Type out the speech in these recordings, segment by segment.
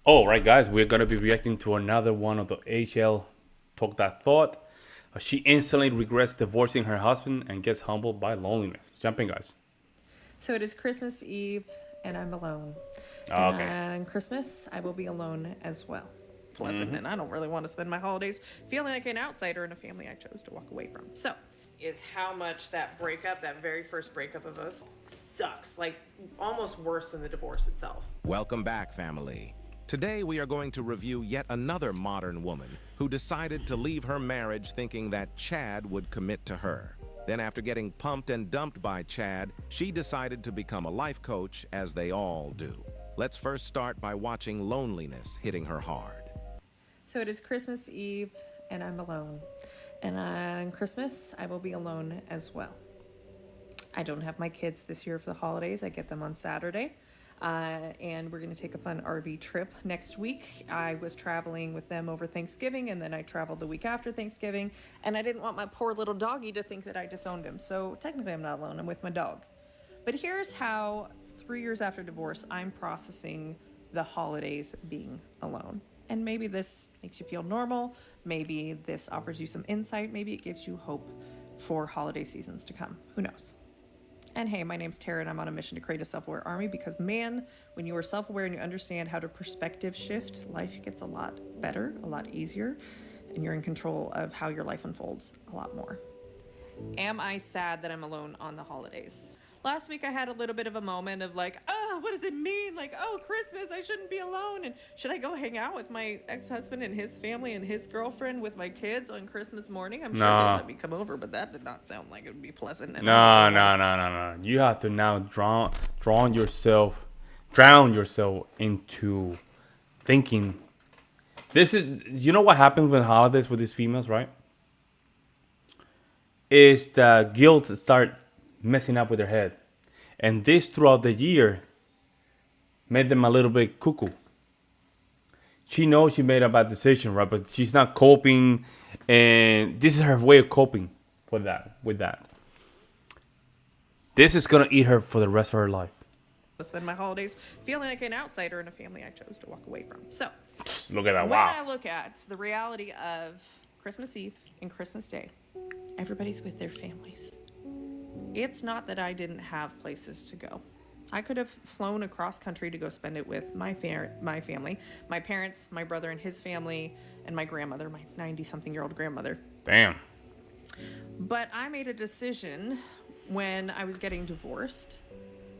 All right, guys, we're gonna be reacting to another one of the HL Talk That Thought. She instantly regrets divorcing her husband and gets humbled by loneliness. Jump in, guys. So it is Christmas Eve, and I'm alone. And Okay. on Christmas, I will be alone as well. Pleasant, hmm and I don't really want to spend my holidays feeling like an outsider in a family I chose to walk away from. So, is how much that breakup, that very first breakup of us, sucks. Like, almost worse than the divorce itself. Welcome back, family. Today we are going to review yet another modern woman who decided to leave her marriage thinking that Chad would commit to her. Then after getting pumped and dumped by Chad, she decided to become a life coach, as they all do. Let's first start by watching loneliness hitting her hard. So it is Christmas Eve, and I'm alone. And on Christmas, I will be alone as well. I don't have my kids this year for the holidays. I get them on Saturday. And we're going to take a fun RV trip next week. I was traveling with them over Thanksgiving, and then I traveled the week after Thanksgiving. And I didn't want my poor little doggy to think that I disowned him. So technically, I'm not alone. I'm with my dog. But here's how 3 years after divorce, I'm processing the holidays being alone. And maybe this makes you feel normal. Maybe this offers you some insight. Maybe it gives you hope for holiday seasons to come. Who knows? And hey, my name's Tara, and I'm on a mission to create a self-aware army because, man, when you are self-aware and you understand how to perspective shift, life gets a lot better, a lot easier, and you're in control of how your life unfolds a lot more. Am I sad that I'm alone on the holidays? Last week I had a little bit of a moment of like, oh, what does it mean? Like, oh, Christmas, I shouldn't be alone. And should I go hang out with my ex-husband and his family and his girlfriend with my kids on Christmas morning? I'm sure they'd No, let me come over, but that did not sound like it would be pleasant. And I don't no, really want no, to. no, no, no. You have to now drown yourself into thinking. This is, you know what happens with holidays with these females, right? Is the guilt start messing up with their head, and this throughout the year made them a little bit cuckoo. She knows she made a bad decision, right? But she's not coping, and this is her way of coping for that. With that, this is gonna eat her for the rest of her life. Spend my holidays feeling like an outsider in a family I chose to walk away from. So, Look at that! when Wow. I look at the reality of Christmas Eve and Christmas Day, everybody's with their families. It's not that I didn't have places to go. I could have flown across country to go spend it with my family, my parents, my brother and his family, and my grandmother, my 90-something-year-old grandmother. Damn. But I made a decision when I was getting divorced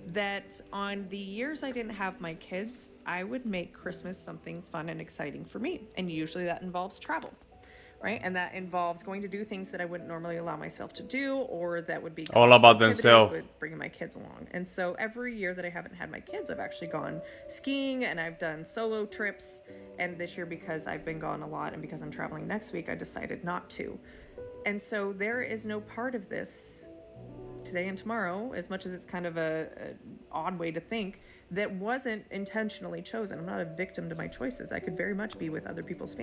that on the years I didn't have my kids, I would make Christmas something fun and exciting for me. And usually that involves travel, right? And that involves going to do things that I wouldn't normally allow myself to do, or that would be All cost about prohibitive themselves. with bringing my kids along. And so every year that I haven't had my kids, I've actually gone skiing and I've done solo trips. And this year, because I've been gone a lot and because I'm traveling next week, I decided not to. And so there is no part of this today and tomorrow, as much as it's kind of a odd way to think, that wasn't intentionally chosen. I'm not a victim to my choices. I could very much be with other people's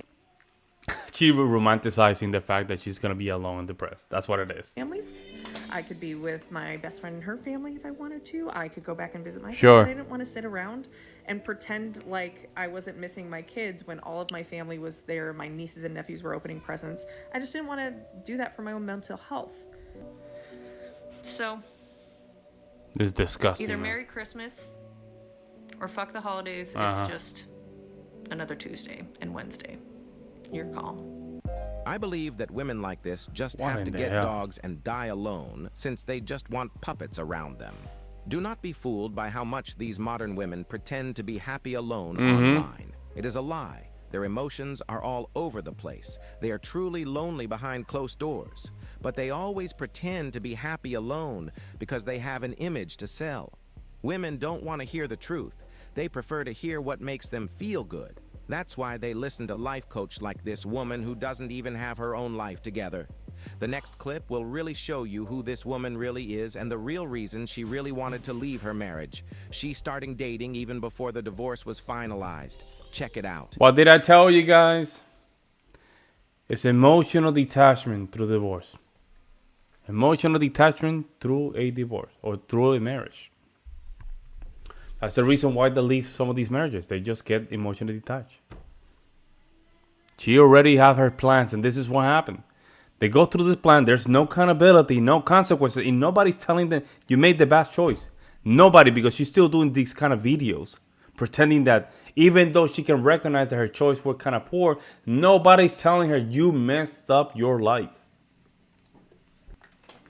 She romanticizing the fact that she's gonna be alone and depressed. That's what it is. families. I could be with my best friend and her family if I wanted to. I could go back and visit my family, but Sure. I didn't want to sit around and pretend like I wasn't missing my kids when all of my family was there. My nieces and nephews were opening presents. I just didn't want to do that for my own mental health. So This is disgusting. either Man. Merry Christmas or fuck the holidays. Uh-huh. It's just another Tuesday and Wednesday. Your call. I believe that women like this just What have in to the get hell? dogs and die alone since they just want puppets around them. Do not be fooled by how much these modern women pretend to be happy alone online. It is a lie. Their emotions are all over the place. They are truly lonely behind closed doors. But they always pretend to be happy alone because they have an image to sell. Women don't want to hear the truth. They prefer to hear what makes them feel good. That's why they listen to life coach like this woman who doesn't even have her own life together. The next clip will really show you who this woman really is and the real reason she really wanted to leave her marriage. She's starting dating even before the divorce was finalized. Check it out. What did I tell you guys? It's emotional detachment through divorce. Emotional detachment through a divorce or through a marriage. That's the reason why they leave some of these marriages. They just get emotionally detached. She already have her plans, and this is what happened. They go through this plan. There's no accountability, no consequences, and nobody's telling them you made the best choice. Nobody, because she's still doing these kind of videos, pretending that even though she can recognize that her choice were kind of poor, nobody's telling her you messed up your life.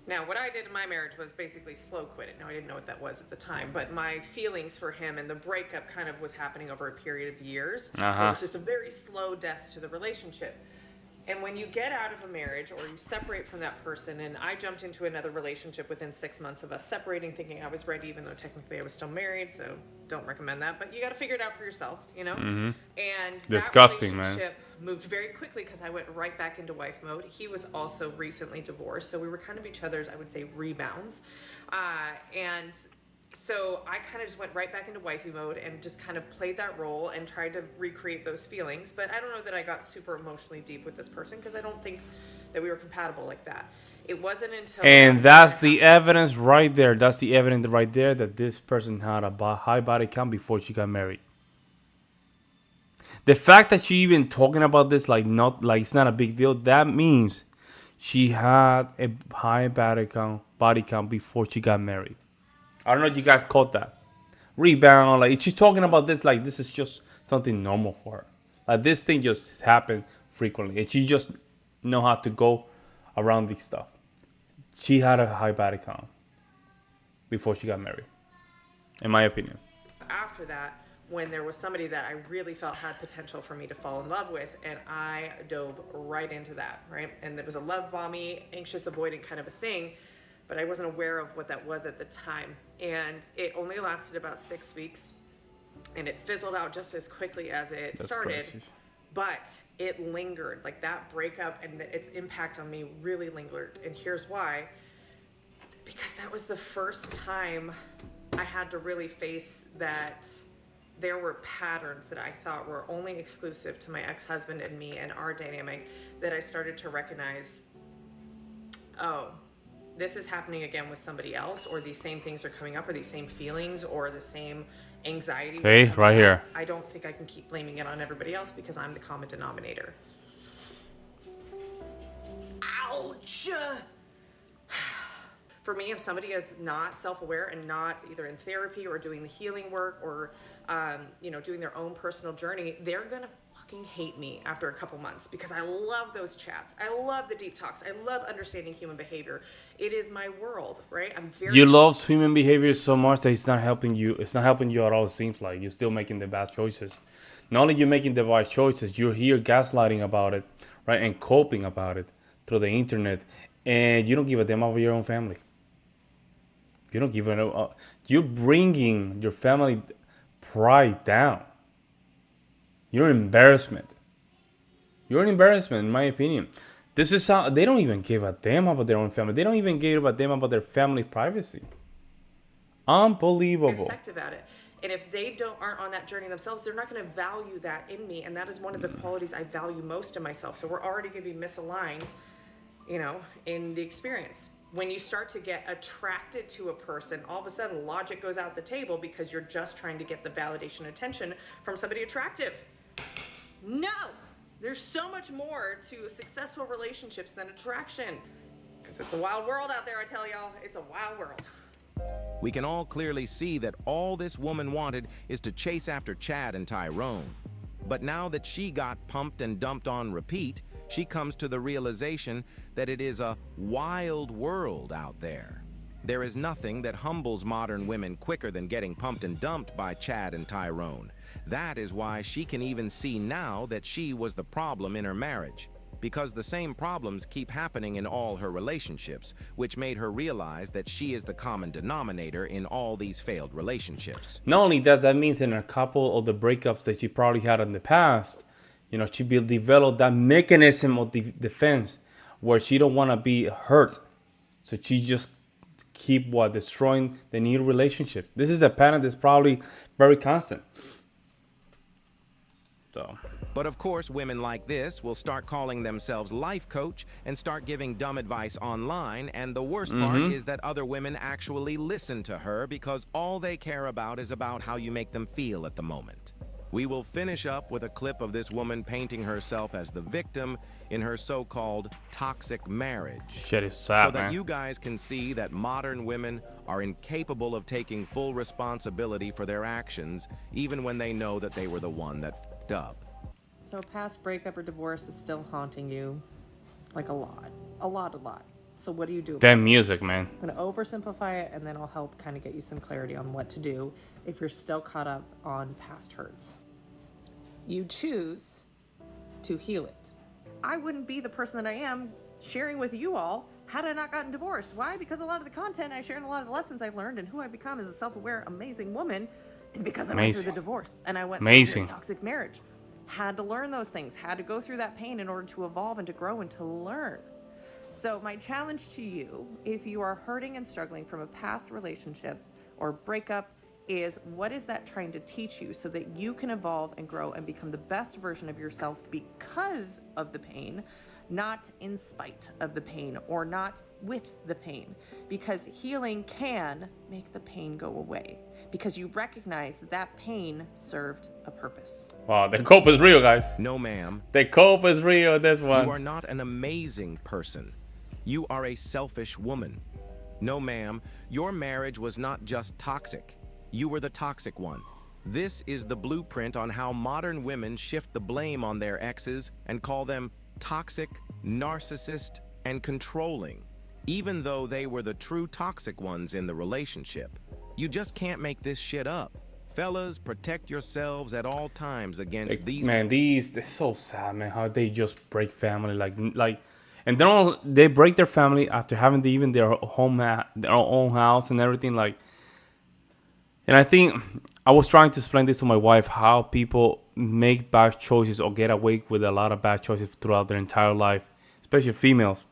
Now, what I did in my marriage was basically slow quit it. Now, I didn't know what that was at the time, but my feelings for him and the breakup kind of was happening over a period of years. It was just a very slow death to the relationship. And when you get out of a marriage or you separate from that person, and I jumped into another relationship within 6 months of us separating, thinking I was ready, even though technically I was still married, so don't recommend that. But you got to figure it out for yourself, you know? And Disgusting, that man. relationship moved very quickly because I went right back into wife mode. He was also recently divorced, so we were kind of each other's, I would say, rebounds. And so I kind of just went right back into wifey mode and just kind of played that role and tried to recreate those feelings. But I don't know that I got super emotionally deep with this person because I don't think that we were compatible like that. It wasn't until... And that's the evidence right there. That's the evidence right there that this person had a high body count before she got married. The fact that she even talking about this like it's not a big deal, that means she had a high body count before she got married. I don't know if you guys caught that. Rebound, like she's talking about this like this is just something normal for her. Like this thing just happened frequently, and she just know how to go around this stuff. She had a high body count before she got married, in my opinion. After that, when there was somebody that I really felt had potential for me to fall in love with, and I dove right into that, right? And it was a love bombing, anxious avoidant kind of a thing, but I wasn't aware of what that was at the time. And it only lasted about 6 weeks, and it fizzled out just as quickly as it started. Crazy. But it lingered. Like that breakup and its impact on me really lingered. And here's why. Because that was the first time I had to really face that there were patterns that I thought were only exclusive to my ex-husband and me and our dynamic that I started to recognize, oh, this is happening again with somebody else, or these same things are coming up, or these same feelings, or the same anxiety. Hey, right here. I don't think I can keep blaming it on everybody else because I'm the common denominator. Ouch! For me, if somebody is not self-aware and not either in therapy or doing the healing work or, doing their own personal journey, they're gonna fucking hate me after a couple months because I love those chats. I love the deep talks. I love understanding human behavior. It is my world, right? You love human behavior so much that it's not helping you. It's not helping you at all. It seems like you're still making the bad choices. Not only you're making the right choices, you're here gaslighting about it, right, and coping about it through the internet, and you don't give a damn about your own family. You don't give a. You're bringing your family pride down. You're an embarrassment. You're an embarrassment, in my opinion. This is how they don't even give a damn about their own family. They don't even give a damn about their family privacy. Unbelievable. Effective at it. And if they aren't on that journey themselves, they're not going to value that in me. And that is one of the qualities I value most in myself. So we're already going to be misaligned, in the experience. When you start to get attracted to a person, all of a sudden logic goes out the table because you're just trying to get the validation and attention from somebody attractive. No! There's so much more to successful relationships than attraction. Because it's a wild world out there, I tell y'all. It's a wild world. We can all clearly see that all this woman wanted is to chase after Chad and Tyrone. But now that she got pumped and dumped on repeat, she comes to the realization that it is a wild world out there. There is nothing that humbles modern women quicker than getting pumped and dumped by Chad and Tyrone. That is why she can even see now that she was the problem in her marriage, because the same problems keep happening in all her relationships, which made her realize that she is the common denominator in all these failed relationships. Not only that, that means in a couple of the breakups that she probably had in the past, she developed that mechanism of defense where she don't want to be hurt. So she just keep destroying the new relationship. This is a pattern that's probably very constant. So But of course, women like this will start calling themselves life coach and start giving dumb advice online, and the worst part is that other women actually listen to her because all they care about is about how you make them feel at the moment. We will finish up with a clip of this woman painting herself as the victim in her so-called toxic marriage. shit is sad, So that man. you guys can see that modern women are incapable of taking full responsibility for their actions, even when they know that they were the one that f***ed up. So a past breakup or divorce is still haunting you, like a lot. So what do you do about That it? music, man. I'm going to oversimplify it, and then I'll help kind of get you some clarity on what to do if you're still caught up on past hurts. You choose to heal it. I wouldn't be the person that I am sharing with you all had I not gotten divorced. Why? Because a lot of the content I share and a lot of the lessons I've learned and who I've become as a self-aware, amazing woman is because I went through the divorce and I went through a toxic marriage. Had to learn those things, had to go through that pain in order to evolve and to grow and to learn. So my challenge to you, if you are hurting and struggling from a past relationship or breakup, is what is that trying to teach you so that you can evolve and grow and become the best version of yourself because of the pain, not in spite of the pain or not with the pain, because healing can make the pain go away because you recognize that that pain served a purpose. Wow, the cope is real, guys. No, ma'am. The cope is real, this one. You are not an amazing person. You are a selfish woman. No, ma'am. Your marriage was not just toxic. You were the toxic one. This is the blueprint on how modern women shift the blame on their exes and call them toxic, narcissist, and controlling, even though they were the true toxic ones in the relationship. You just can't make this shit up. Fellas, protect yourselves at all times against these. Man, they're so sad, man. How they just break family, and they break their family after having even their own house and everything, like. And I think I was trying to explain this to my wife, how people make bad choices or get away with a lot of bad choices throughout their entire life, especially females.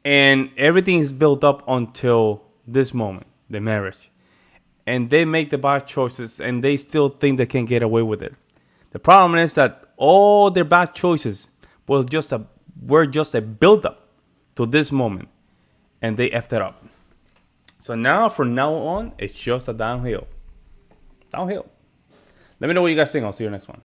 And everything is built up until this moment, the marriage. And they make the bad choices and they still think they can get away with it. The problem is that all their bad choices were just a build up to this moment. And they effed it up. So now, from now on, it's just a downhill. Downhill. Let me know what you guys think. I'll see you next one.